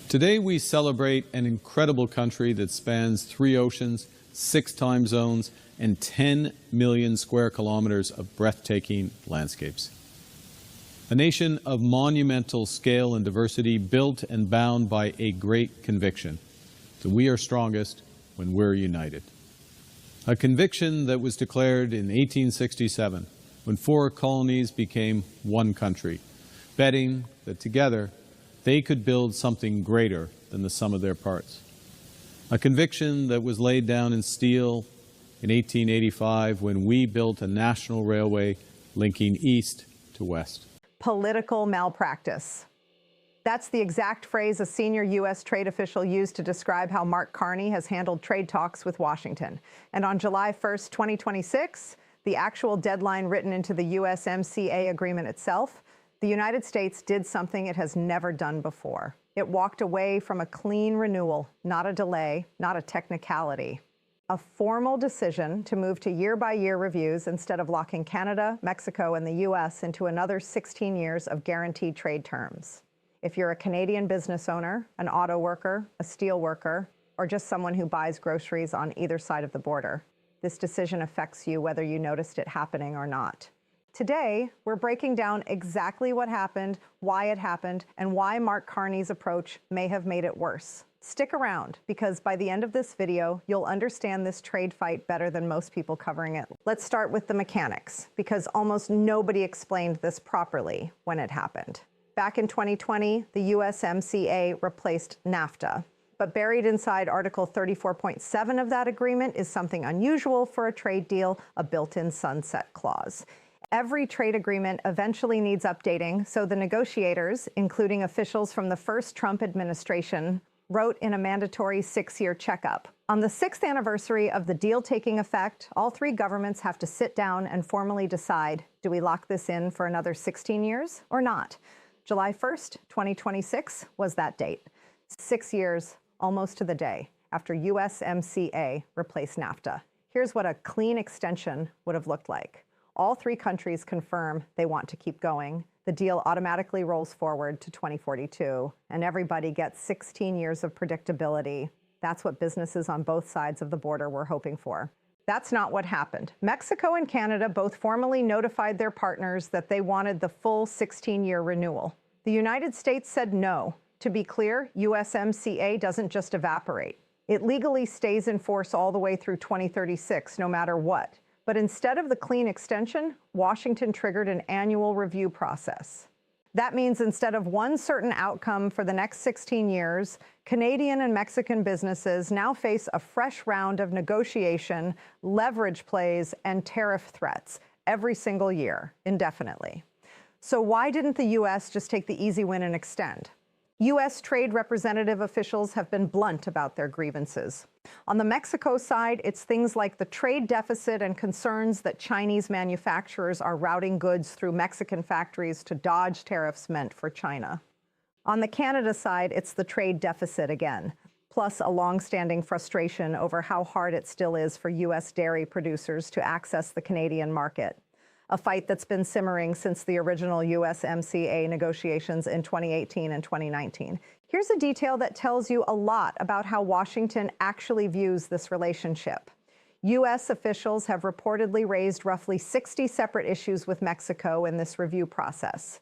Today we celebrate an incredible country that spans 3 oceans, 6 time zones, and 10 million square kilometers of breathtaking landscapes. A nation of monumental scale and diversity, built and bound by a great conviction that we are strongest when we're united. A conviction that was declared in 1867 when 4 colonies became one country, betting that together they could build something greater than the sum of their parts. A conviction that was laid down in steel in 1885 when we built a national railway linking east to west. Political malpractice. That's the exact phrase a senior U.S. trade official used to describe how Mark Carney has handled trade talks with Washington. And on July 1st, 2026, the actual deadline written into the USMCA agreement itself, the United States did something it has never done before. It walked away from a clean renewal, not a delay, not a technicality. A formal decision to move to year-by-year reviews instead of locking Canada, Mexico, and the U.S. into another 16 years of guaranteed trade terms. If you're a Canadian business owner, an auto worker, a steel worker, or just someone who buys groceries on either side of the border, this decision affects you whether you noticed it happening or not. Today, we're breaking down exactly what happened, why it happened, and why Mark Carney's approach may have made it worse. Stick around, because by the end of this video, you'll understand this trade fight better than most people covering it. Let's start with the mechanics, because almost nobody explained this properly when it happened. Back in 2020, the USMCA replaced NAFTA. But buried inside Article 34.7 of that agreement is something unusual for a trade deal, a built-in sunset clause. Every trade agreement eventually needs updating, so the negotiators, including officials from the first Trump administration, wrote in a mandatory 6-year checkup. On the 6th anniversary of the deal taking effect, all 3 governments have to sit down and formally decide, do we lock this in for another 16 years or not? July 1st, 2026 was that date. 6 years, almost to the day, after USMCA replaced NAFTA. Here's what a clean extension would have looked like. All 3 countries confirm they want to keep going. The deal automatically rolls forward to 2042, and everybody gets 16 years of predictability. That's what businesses on both sides of the border were hoping for. That's not what happened. Mexico and Canada both formally notified their partners that they wanted the full 16-year renewal. The United States said no. To be clear, USMCA doesn't just evaporate. It legally stays in force all the way through 2036, no matter what. But instead of the clean extension, Washington triggered an annual review process. That means instead of one certain outcome for the next 16 years, Canadian and Mexican businesses now face a fresh round of negotiation, leverage plays, and tariff threats every single year, indefinitely. So why didn't the U.S. just take the easy win and extend? U.S. trade representative officials have been blunt about their grievances. On the Mexico side, it's things like the trade deficit and concerns that Chinese manufacturers are routing goods through Mexican factories to dodge tariffs meant for China. On the Canada side, it's the trade deficit again, plus a long-standing frustration over how hard it still is for U.S. dairy producers to access the Canadian market. A fight that's been simmering since the original USMCA negotiations in 2018 and 2019. Here's a detail that tells you a lot about how Washington actually views this relationship. U.S. officials have reportedly raised roughly 60 separate issues with Mexico in this review process,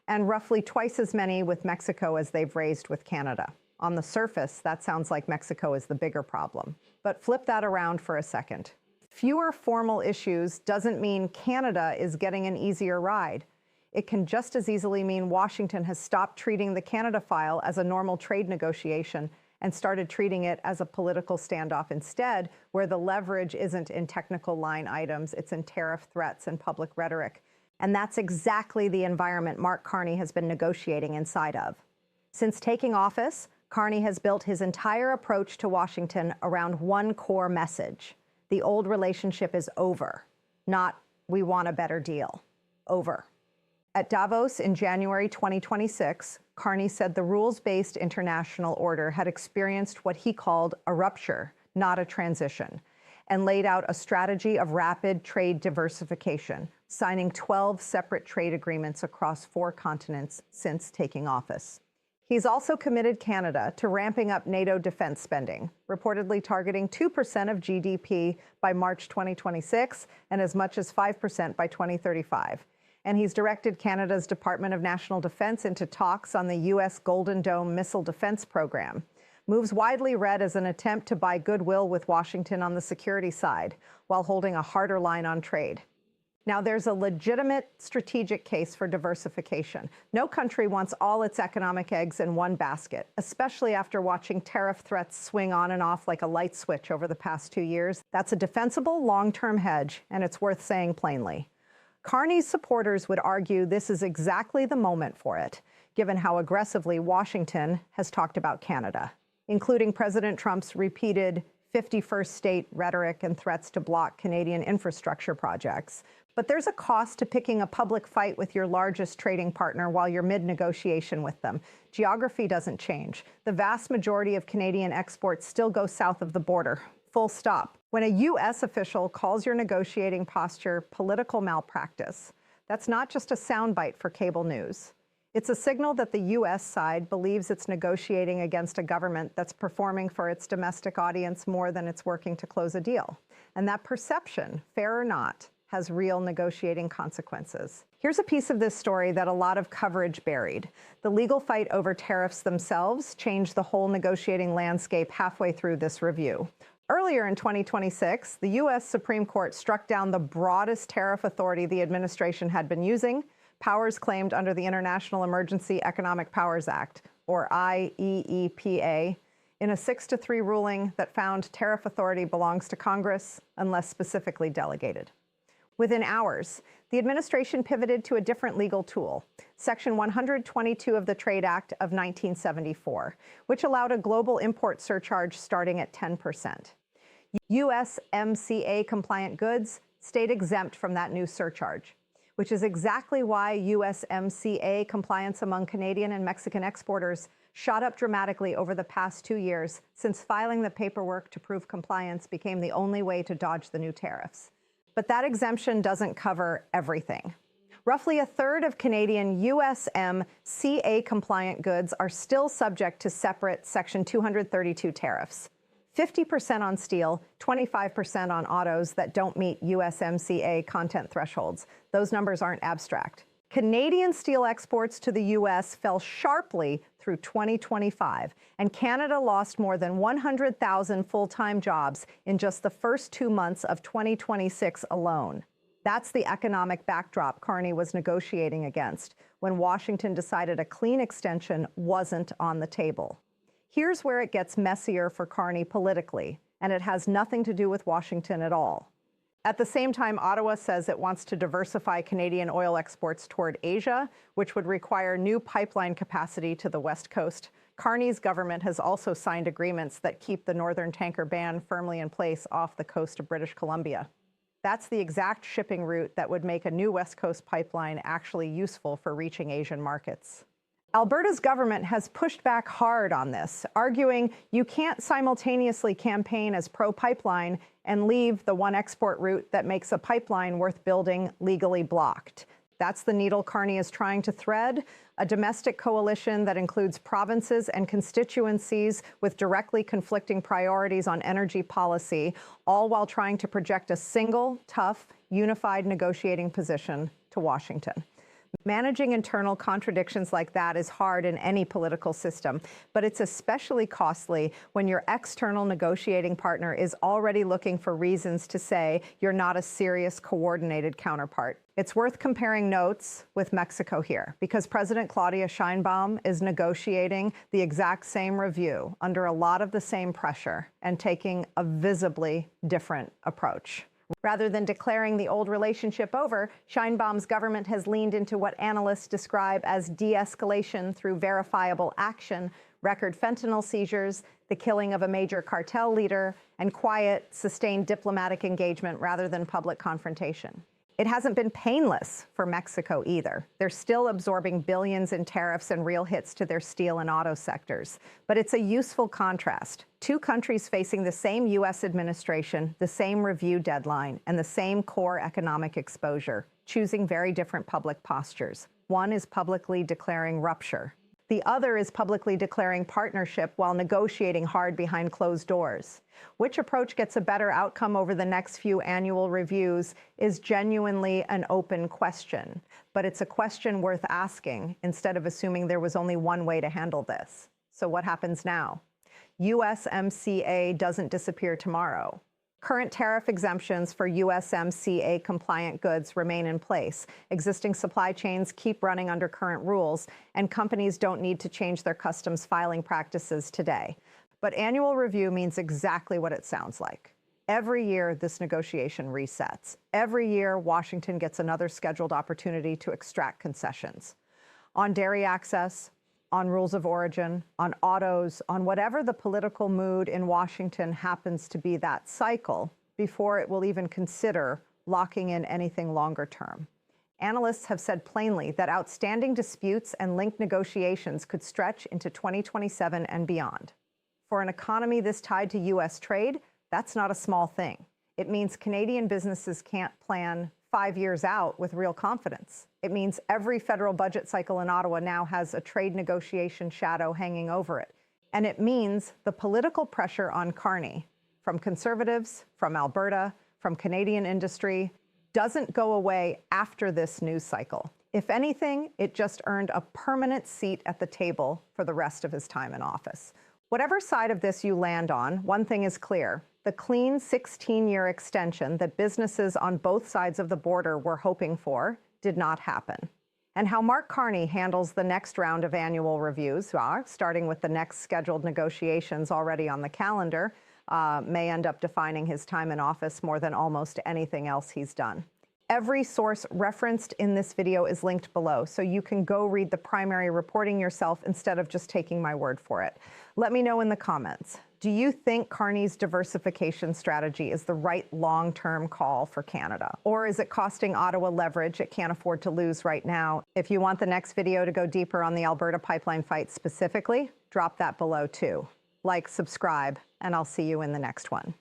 and roughly twice as many with Mexico as they've raised with Canada. On the surface, that sounds like Mexico is the bigger problem. But flip that around for a second. Fewer formal issues doesn't mean Canada is getting an easier ride. It can just as easily mean Washington has stopped treating the Canada file as a normal trade negotiation and started treating it as a political standoff instead, where the leverage isn't in technical line items, it's in tariff threats and public rhetoric. And that's exactly the environment Mark Carney has been negotiating inside of. Since taking office, Carney has built his entire approach to Washington around one core message. The old relationship is over, not we want a better deal. Over. At Davos in January 2026, Carney said the rules-based international order had experienced what he called a rupture, not a transition, and laid out a strategy of rapid trade diversification, signing 12 separate trade agreements across 4 continents since taking office. He's also committed Canada to ramping up NATO defense spending, reportedly targeting 2% of GDP by March 2026 and as much as 5% by 2035. And he's directed Canada's Department of National Defense into talks on the U.S. Golden Dome missile defense program. Moves widely read as an attempt to buy goodwill with Washington on the security side, while holding a harder line on trade. Now, there's a legitimate strategic case for diversification. No country wants all its economic eggs in one basket, especially after watching tariff threats swing on and off like a light switch over the past 2 years. That's a defensible long-term hedge, and it's worth saying plainly. Carney's supporters would argue this is exactly the moment for it, given how aggressively Washington has talked about Canada, including President Trump's repeated 51st state rhetoric and threats to block Canadian infrastructure projects. But there's a cost to picking a public fight with your largest trading partner while you're mid-negotiation with them. Geography doesn't change. The vast majority of Canadian exports still go south of the border. Full stop. When a U.S. official calls your negotiating posture political malpractice, that's not just a soundbite for cable news. It's a signal that the U.S. side believes it's negotiating against a government that's performing for its domestic audience more than it's working to close a deal. And that perception, fair or not, has real negotiating consequences. Here's a piece of this story that a lot of coverage buried. The legal fight over tariffs themselves changed the whole negotiating landscape halfway through this review. Earlier in 2026, the U.S. Supreme Court struck down the broadest tariff authority the administration had been using, powers claimed under the International Emergency Economic Powers Act, or IEEPA, in a 6-3 ruling that found tariff authority belongs to Congress unless specifically delegated. Within hours, the administration pivoted to a different legal tool, Section 122 of the Trade Act of 1974, which allowed a global import surcharge starting at 10%. USMCA-compliant goods stayed exempt from that new surcharge, which is exactly why USMCA compliance among Canadian and Mexican exporters shot up dramatically over the past 2 years, since filing the paperwork to prove compliance became the only way to dodge the new tariffs. But that exemption doesn't cover everything. Roughly a third of Canadian USMCA-compliant goods are still subject to separate Section 232 tariffs. 50% on steel, 25% on autos that don't meet USMCA content thresholds. Those numbers aren't abstract. Canadian steel exports to the U.S. fell sharply through 2025, and Canada lost more than 100,000 full-time jobs in just the first 2 months of 2026 alone. That's the economic backdrop Carney was negotiating against when Washington decided a clean extension wasn't on the table. Here's where it gets messier for Carney politically, and it has nothing to do with Washington at all. At the same time, Ottawa says it wants to diversify Canadian oil exports toward Asia, which would require new pipeline capacity to the West Coast. Carney's government has also signed agreements that keep the northern tanker ban firmly in place off the coast of British Columbia. That's the exact shipping route that would make a new West Coast pipeline actually useful for reaching Asian markets. Alberta's government has pushed back hard on this, arguing you can't simultaneously campaign as pro-pipeline and leave the one export route that makes a pipeline worth building legally blocked. That's the needle Carney is trying to thread, a domestic coalition that includes provinces and constituencies with directly conflicting priorities on energy policy, all while trying to project a single, tough, unified negotiating position to Washington. Managing internal contradictions like that is hard in any political system, but it's especially costly when your external negotiating partner is already looking for reasons to say you're not a serious, coordinated counterpart. It's worth comparing notes with Mexico here, because President Claudia Sheinbaum is negotiating the exact same review under a lot of the same pressure and taking a visibly different approach. Rather than declaring the old relationship over, Sheinbaum's government has leaned into what analysts describe as de-escalation through verifiable action, record fentanyl seizures, the killing of a major cartel leader, and quiet, sustained diplomatic engagement rather than public confrontation. It hasn't been painless for Mexico either. They're still absorbing billions in tariffs and real hits to their steel and auto sectors. But it's a useful contrast. Two countries facing the same U.S. administration, the same review deadline, and the same core economic exposure, choosing very different public postures. One is publicly declaring rupture. The other is publicly declaring partnership while negotiating hard behind closed doors. Which approach gets a better outcome over the next few annual reviews is genuinely an open question, but it's a question worth asking instead of assuming there was only one way to handle this. So what happens now? USMCA doesn't disappear tomorrow. Current tariff exemptions for USMCA compliant goods remain in place. Existing supply chains keep running under current rules, and companies don't need to change their customs filing practices today. But annual review means exactly what it sounds like. Every year, this negotiation resets. Every year, Washington gets another scheduled opportunity to extract concessions. On dairy access, on rules of origin, on autos, on whatever the political mood in Washington happens to be that cycle, before it will even consider locking in anything longer term. Analysts have said plainly that outstanding disputes and linked negotiations could stretch into 2027 and beyond. For an economy this tied to U.S. trade, that's not a small thing. It means Canadian businesses can't plan 5 years out with real confidence. It means every federal budget cycle in Ottawa now has a trade negotiation shadow hanging over it. And it means the political pressure on Carney, from Conservatives, from Alberta, from Canadian industry, doesn't go away after this news cycle. If anything, it just earned a permanent seat at the table for the rest of his time in office. Whatever side of this you land on, one thing is clear. The clean 16-year extension that businesses on both sides of the border were hoping for did not happen. And how Mark Carney handles the next round of annual reviews, starting with the next scheduled negotiations already on the calendar, may end up defining his time in office more than almost anything else he's done. Every source referenced in this video is linked below, so you can go read the primary reporting yourself instead of just taking my word for it. Let me know in the comments. Do you think Carney's diversification strategy is the right long-term call for Canada? Or is it costing Ottawa leverage it can't afford to lose right now? If you want the next video to go deeper on the Alberta pipeline fight specifically, drop that below too. Like, subscribe, and I'll see you in the next one.